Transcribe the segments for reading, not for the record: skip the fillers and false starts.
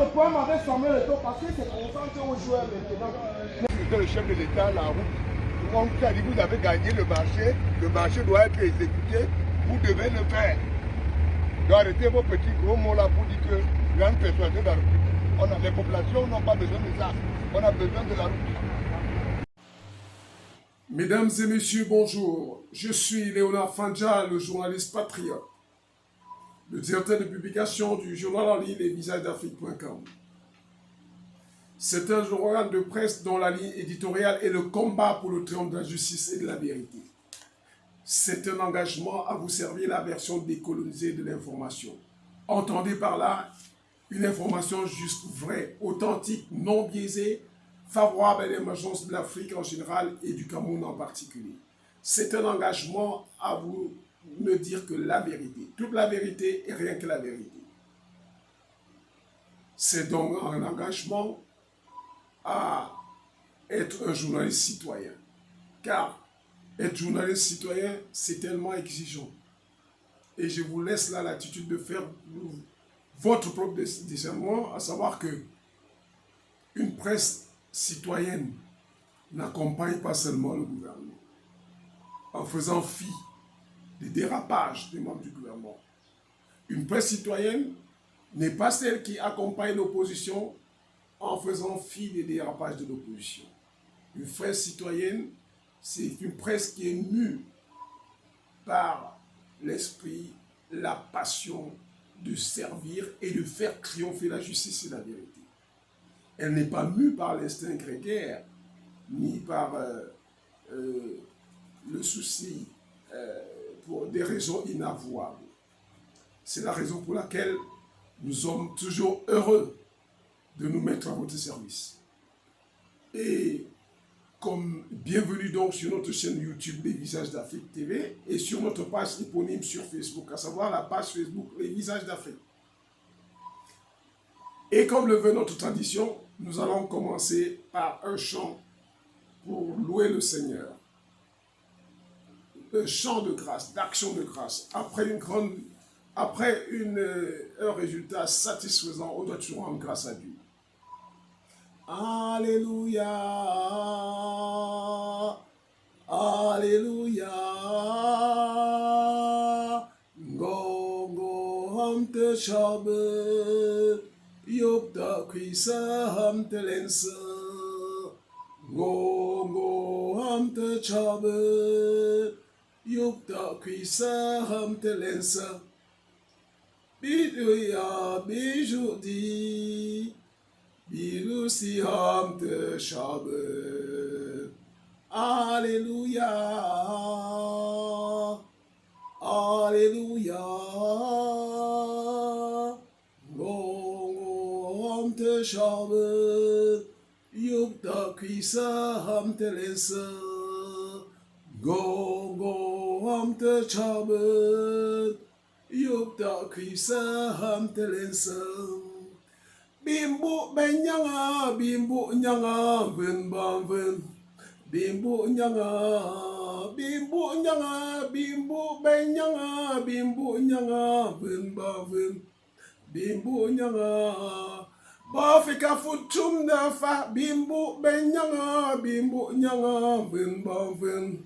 le poème avec Samuel Eto'o parce qu'il s'est concentré aux joueurs maintenant. C'était le chef de l'État, la route. On vous a dit vous avez gagné le marché doit être exécuté, vous devez le faire. Donc arrêtez vos petits gros mots là pour dire que rien ne persuader la route. Les populations n'ont pas besoin de ça, on a besoin de la route. Mesdames et messieurs, bonjour. Je suis Léonard Fandja, le journaliste patriote, le directeur de publication du journal en ligne lesvisagesdafrique.com. C'est un journal de presse dont la ligne éditoriale est le combat pour le triomphe de la justice et de la vérité. C'est un engagement à vous servir la version décolonisée de l'information. Entendez par là une information juste, vraie, authentique, non biaisée, favorable à l'émergence de l'Afrique en général et du Cameroun en particulier. C'est un engagement à vous me dire que la vérité, toute la vérité et rien que la vérité. C'est donc un engagement à être un journaliste citoyen. Car être journaliste citoyen, c'est tellement exigeant. Et je vous laisse la latitude de faire votre propre discernement, à savoir que une presse citoyenne n'accompagne pas seulement le gouvernement en faisant fi des dérapages des membres du gouvernement. Une presse citoyenne n'est pas celle qui accompagne l'opposition en faisant fi des dérapages de l'opposition. Une presse citoyenne, c'est une presse qui est mue par l'esprit, la passion de servir et de faire triompher la justice et la vérité. Elle n'est pas mue par l'instinct grégaire, ni par le souci pour des raisons inavouables. C'est la raison pour laquelle nous sommes toujours heureux de nous mettre à votre service. Et comme bienvenue donc sur notre chaîne YouTube Les Visages d'Afrique TV et sur notre page éponyme sur Facebook, à savoir la page Facebook Les Visages d'Afrique. Et comme le veut notre tradition, nous allons commencer par un chant pour louer le Seigneur. Un chant de grâce, d'action de grâce. Après un résultat satisfaisant, on doit toujours rendre grâce à Dieu. Alléluia, Alléluia, Gongo hamte shabe, Yopta kwisa hamte lense, Gongo hamte shabe, Yopta kwisa hamte lense, Biduya bijudi, Bilusi hamte shabe. Alléluia. Alléluia. Gongo hamte shabe. Yukta kwisa hamte lense. Gongo hamte shabe. Yukta kwisa hamte lense. Bimbo benyanga, bimbo nyanga, ven bam ven. Bimbo nyanga, bimbo nyanga, bimbo benyanga, bimbo nyanga, ven bam ven. Bimbo nyanga, bafika futum da fa, bimbo benyanga, bimbo nyanga, ven bam ven.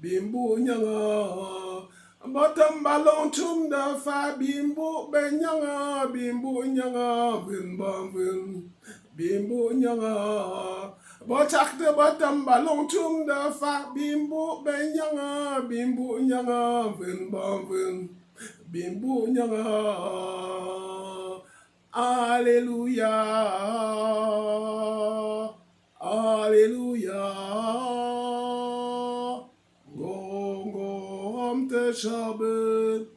Bimbo nyanga. Bottom balon tum da fa bimbo benyanga bimbo nyanga bin bam bin bimbo nyanga botak de bottom balon tum da fa bimbo benyanga bimbo nyanga bin bam bin bimbo nyanga. Alléluia, Alléluia. Hamte shabe,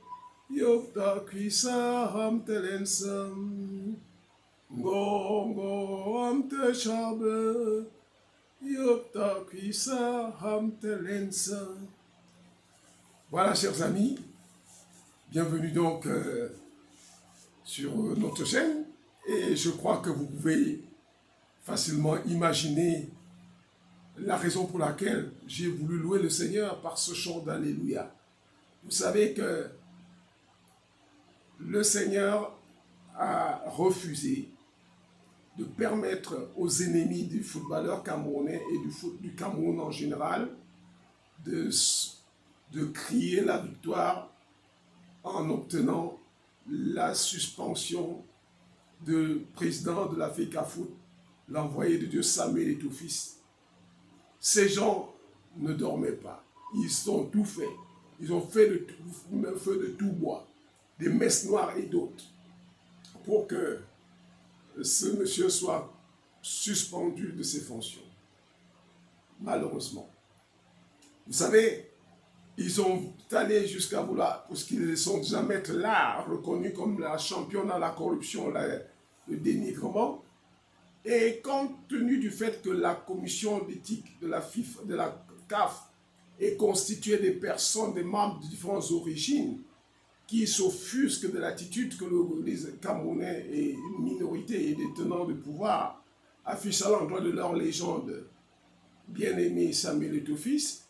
yokta kwisa hamte lensam. Gongo hamte shabe, yokta kwisa hamte lensam. Voilà, chers amis, bienvenue donc sur notre chaîne. Et je crois que vous pouvez facilement imaginer la raison pour laquelle j'ai voulu louer le Seigneur par ce chant d'Alléluia. Vous savez que le Seigneur a refusé de permettre aux ennemis du footballeur camerounais et du Cameroun en général de crier la victoire en obtenant la suspension du président de la FECAFOOT, l'envoyé de Dieu Samuel Eto'o-Fils. Ces gens ne dormaient pas. Ils ont tout fait. Ils ont fait le feu de tout bois, des messes noires et d'autres, pour que ce monsieur soit suspendu de ses fonctions. Malheureusement. Vous savez, ils ont allé jusqu'à vouloir, parce qu'ils sont déjà maîtres là, reconnus comme la championne dans la corruption, le dénigrement. Et compte tenu du fait que la commission d'éthique de la FIFA, de la CAF, est constituée des personnes, des membres de différentes origines, qui s'offusquent de l'attitude que les Camerounais et une minorité et des tenants de pouvoir affichent à l'endroit de leur légende bien-aimé Samuel Eto'o-Fils,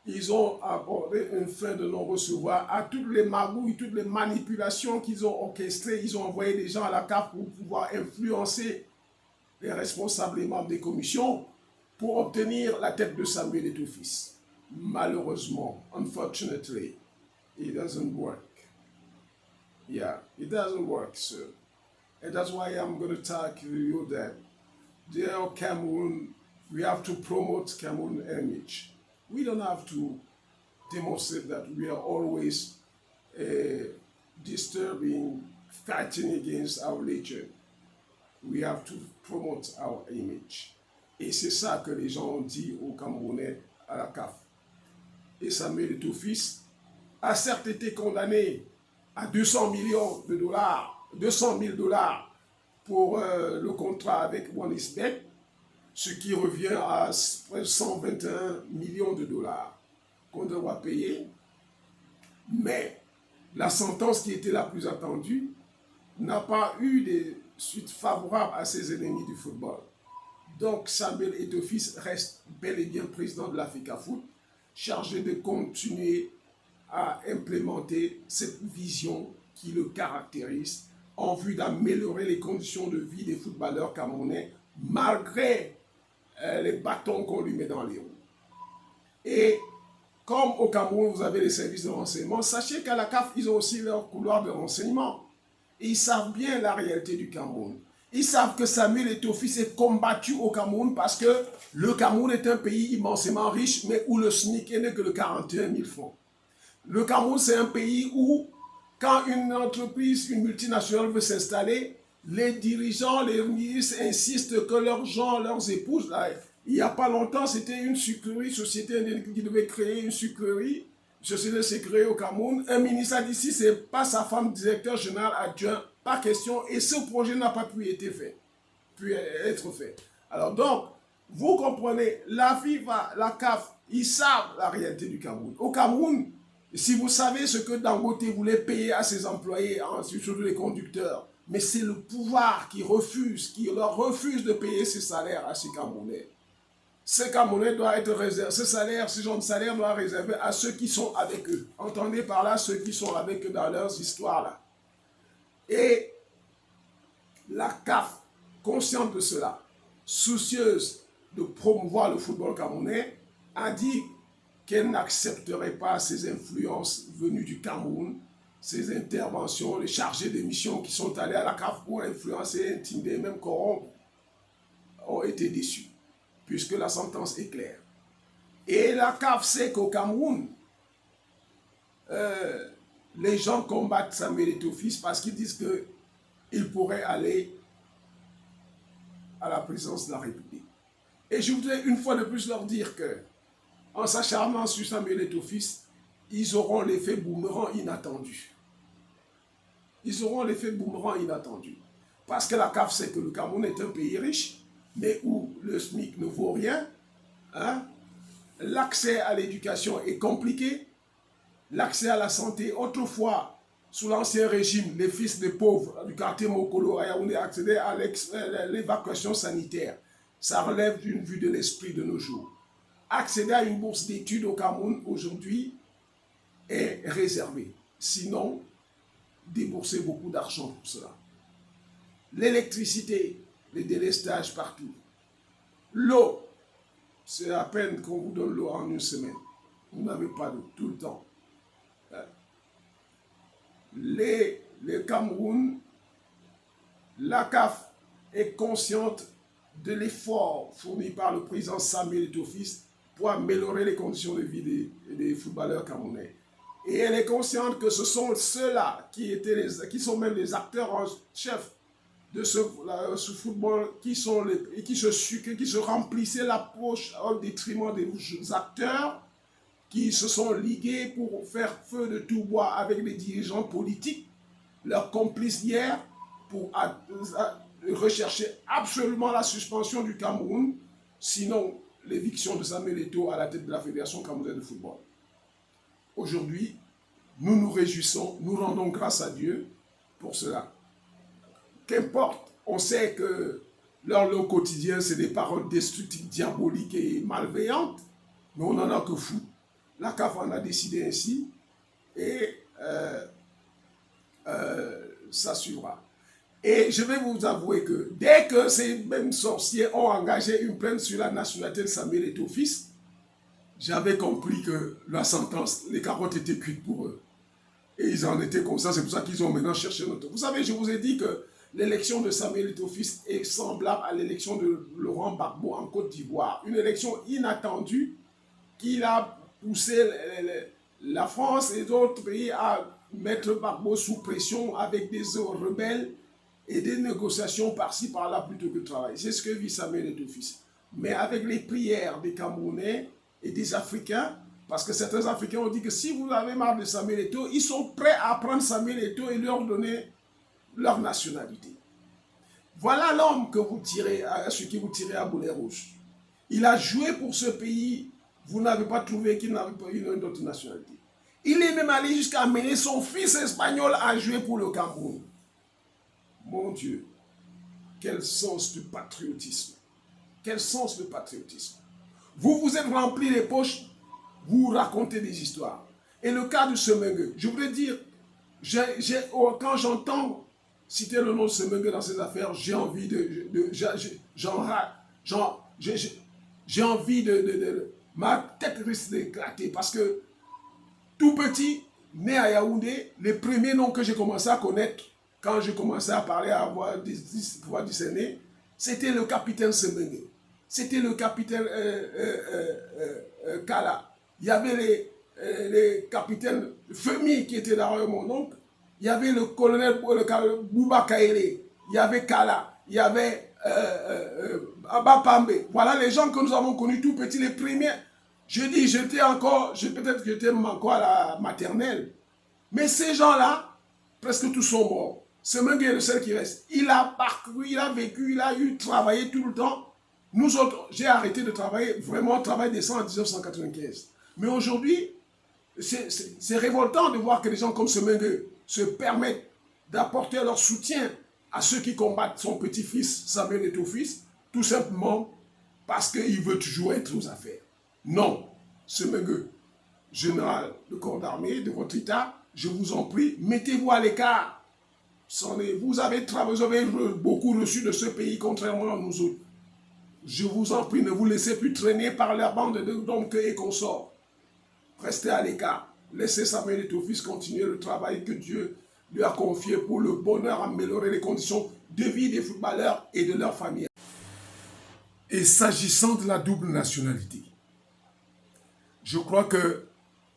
ils ont apporté une fin de non-recevoir à toutes les magouilles, toutes les manipulations qu'ils ont orchestrées. Ils ont envoyé des gens à la CAF pour pouvoir influencer les responsables et membres des commissions pour obtenir la tête de Samuel Eto'o-Fils. Malheureusement, unfortunately, it doesn't work. Yeah, it doesn't work, sir. And that's why I'm going to tell you that, dear Cameroon, we have to promote Cameroon image. We don't have to demonstrate that we are always disturbing, fighting against our religion. We have to promote our image. Et c'est ça que les gens ont dit aux Camerounais à la CAF. Et Samuel Eto'o-Fils a certes été condamné à 200 millions de dollars, 200 000 dollars pour le contrat avec OneXBet, ce qui revient à 121 millions de dollars qu'on devra payer. Mais la sentence qui était la plus attendue n'a pas eu de suite favorable à ses ennemis du football. Donc Samuel Eto'o-Fils reste bel et bien président de la FECAFOOT, chargé de continuer à implémenter cette vision qui le caractérise en vue d'améliorer les conditions de vie des footballeurs camerounais malgré les bâtons qu'on lui met dans les roues. Et comme au Cameroun, vous avez les services de renseignement, sachez qu'à la CAF, ils ont aussi leur couloir de renseignement. Et ils savent bien la réalité du Cameroun. Ils savent que Samuel Eto'o-Fils est combattu au Cameroun parce que le Cameroun est un pays immensément riche, mais où le SMIC n'est que de 41 000 francs. Le Cameroun, c'est un pays où, quand une entreprise, une multinationale veut s'installer, les dirigeants, les ministres insistent que leurs gens, leurs épouses, là, il n'y a pas longtemps, c'était une sucrerie, société qui devait créer une sucrerie, société s'est créée au Cameroun. Un ministre a dit, si ce n'est pas sa femme directeur général adjoint, pas question, et ce projet n'a pas pu être fait. Alors donc, vous comprenez, la FIFA, la CAF, ils savent la réalité du Cameroun. Au Cameroun, si vous savez ce que Dangote voulait payer à ses employés, surtout les conducteurs, mais c'est le pouvoir qui leur refuse de payer ces salaires à ces Camerounais. Ces Camerounais doivent être réservés, ce genre de salaire doit être réservé à ceux qui sont avec eux. Entendez par là ceux qui sont avec eux dans leurs histoires là. Et la CAF, consciente de cela, soucieuse de promouvoir le football camerounais, a dit qu'elle n'accepterait pas ces influences venues du Cameroun, ces interventions, les chargés de mission qui sont allés à la CAF pour influencer, intimider, même corrompre, ont été déçus, puisque la sentence est claire. Et la CAF sait qu'au Cameroun, les gens combattent Samuel Eto'o-Fils parce qu'ils disent qu'il pourrait aller à la présidence de la République. Et je voudrais une fois de plus leur dire que, en s'acharnant sur Samuel Eto'o-Fils, ils auront l'effet boomerang inattendu. Ils auront l'effet boomerang inattendu. Parce que la CAF sait que le Cameroun est un pays riche, mais où le SMIC ne vaut rien. Hein? L'accès à l'éducation est compliqué. L'accès à la santé, autrefois, sous l'ancien régime, les fils des pauvres du quartier Mokolo à Yaoundé accédaient à l'évacuation sanitaire. Ça relève d'une vue de l'esprit de nos jours. Accéder à une bourse d'études au Cameroun aujourd'hui est réservé. Sinon, débourser beaucoup d'argent pour cela. L'électricité, les délestages partout. L'eau, c'est à peine qu'on vous donne l'eau en une semaine. Vous n'avez pas d'eau tout le temps. Les Cameroun, la CAF est consciente de l'effort fourni par le président Samuel Eto'o-Fils pour améliorer les conditions de vie des footballeurs camerounais. Et elle est consciente que ce sont ceux-là qui sont même les acteurs en chef de ce football, qui se remplissaient la poche au détriment des acteurs qui se sont ligués pour faire feu de tout bois avec les dirigeants politiques, leurs complices hier, pour rechercher absolument la suspension du Cameroun, sinon l'éviction de Samuel Eto'o à la tête de la Fédération camerounaise de football. Aujourd'hui, nous nous réjouissons, nous rendons grâce à Dieu pour cela. Qu'importe, on sait que leur lot quotidien, c'est des paroles destructives, diaboliques et malveillantes, mais on n'en a que fou. La CAF en a décidé ainsi et ça suivra. Et je vais vous avouer que dès que ces mêmes sorciers ont engagé une plainte sur la nationalité de Samuel Eto'o-Fils, j'avais compris que la sentence, les carottes étaient cuites pour eux. Et ils en étaient comme ça, c'est pour ça qu'ils ont maintenant cherché notre... Vous savez, je vous ai dit que l'élection de Samuel Eto'o-Fils est semblable à l'élection de Laurent Gbagbo en Côte d'Ivoire. Une élection inattendue qui a poussé la France et d'autres pays à mettre Gbagbo sous pression avec des rebelles et des négociations par-ci, par-là, plutôt que de travail. C'est ce que vit Samuel Eto'o-Fils. Mais avec les prières des Camerounais et des Africains, parce que certains Africains ont dit que si vous avez marre de Samuel Eto'o, ils sont prêts à prendre Samuel Eto'o et leur donner leur nationalité. Voilà l'homme que vous tirez, celui qui vous tirez à boulet rouge. Il a joué pour ce pays. Vous n'avez pas trouvé qu'il n'avait pas une autre nationalité. Il est même allé jusqu'à amener son fils espagnol à jouer pour le Cameroun. Mon Dieu, quel sens de patriotisme. Quel sens de patriotisme. Vous vous êtes rempli les poches, vous racontez des histoires. Et le cas de Semengue, je voudrais dire, quand j'entends citer le nom de Semengue dans ces affaires, j'ai envie ma tête risque d'éclater parce que tout petit, né à Yaoundé, les premiers noms que j'ai commencé à connaître quand j'ai commencé à parler, à pouvoir discerner, c'était le capitaine Semengue, c'était le capitaine Kala. Il y avait les capitaines Femi qui étaient derrière mon oncle, il y avait le colonel Bouba Kaélé, il y avait Kala, il y avait Abba Pambe. Voilà les gens que nous avons connus tout petits, les premiers. Je dis, peut-être que j'étais encore à la maternelle. Mais ces gens-là, presque tous sont morts. Semengue est le seul qui reste. Il a parcouru, il a vécu, il a travaillé tout le temps. Nous autres, j'ai arrêté de travailler, vraiment travail décent en 1995. Mais aujourd'hui, c'est révoltant de voir que des gens comme Semengue se permettent d'apporter leur soutien à ceux qui combattent son petit-fils, Samuel Eto'o-Fils, tout simplement parce qu'il veut toujours être aux affaires. Non, Semengue, général de corps d'armée de votre État, je vous en prie, mettez-vous à l'écart. Vous avez beaucoup reçu de ce pays, contrairement à nous autres. Je vous en prie, ne vous laissez plus traîner par la bande d'hommes et consorts. Restez à l'écart. Laissez Samuel Eto'o-Fils continuer le travail que Dieu lui a confié pour le bonheur, améliorer les conditions de vie des footballeurs et de leurs familles. Et s'agissant de la double nationalité, je crois que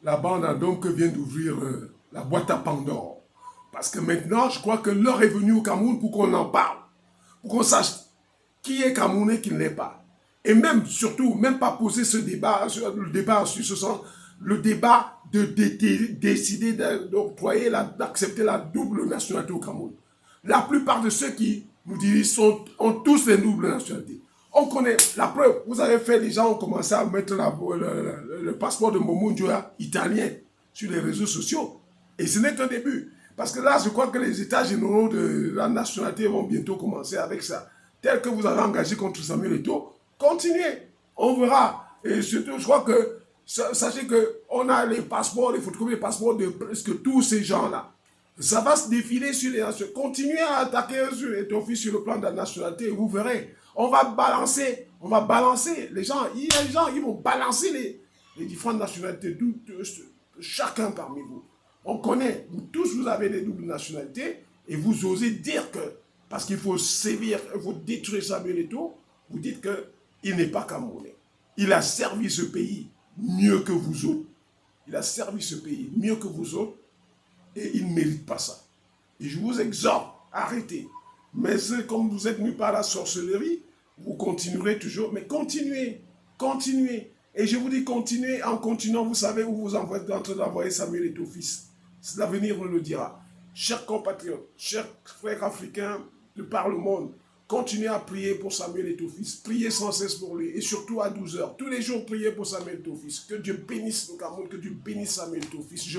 la bande à donc vient d'ouvrir la boîte à Pandore. Parce que maintenant, je crois que l'heure est venue au Cameroun pour qu'on en parle. Pour qu'on sache qui est Camerounais, qui ne l'est pas. Et même, surtout, même pas poser ce débat, le débat de décider d'octroyer, d'accepter la double nationalité au Cameroun. La plupart de ceux qui nous dirigent ont tous les doubles nationalités. On connaît la preuve. Vous avez fait, les gens ont commencé à mettre le passeport de Momo Ndioya italien sur les réseaux sociaux. Et ce n'est qu'un début. Parce que là, je crois que les états généraux de la nationalité vont bientôt commencer avec ça. Tel que vous avez engagé contre Samuel Eto'o, continuez. On verra. Et surtout, je crois que, sachez qu'on a les passeports, les photocopies des passeports de presque tous ces gens-là. Ça va se défiler sur les nations. Continuez à attaquer sur les fils sur le plan de la nationalité et vous verrez. On va balancer les gens. Il y a des gens, ils vont balancer les différentes nationalités, chacun parmi vous. On connaît, vous tous vous avez des doubles nationalités et vous osez dire que, parce qu'il faut sévir, il faut détruire Samuel Eto'o, vous dites qu'il n'est pas Camerounais. Il a servi ce pays mieux que vous autres. Il a servi ce pays mieux que vous autres et il ne mérite pas ça. Et je vous exhorte, arrêtez. Mais comme vous êtes mis par la sorcellerie, vous continuerez toujours, mais continuez. Et je vous dis continuez, en continuant, vous savez où vous êtes en train d'envoyer Samuel Eto'o fils. L'avenir nous le dira. Chers compatriotes, chers frères africains de par le monde, continuez à prier pour Samuel Eto'o fils. Priez sans cesse pour lui. Et surtout à 12 h. Tous les jours, priez pour Samuel Eto'o fils. Que Dieu bénisse le Cameroun, que Dieu bénisse Samuel Eto'o fils.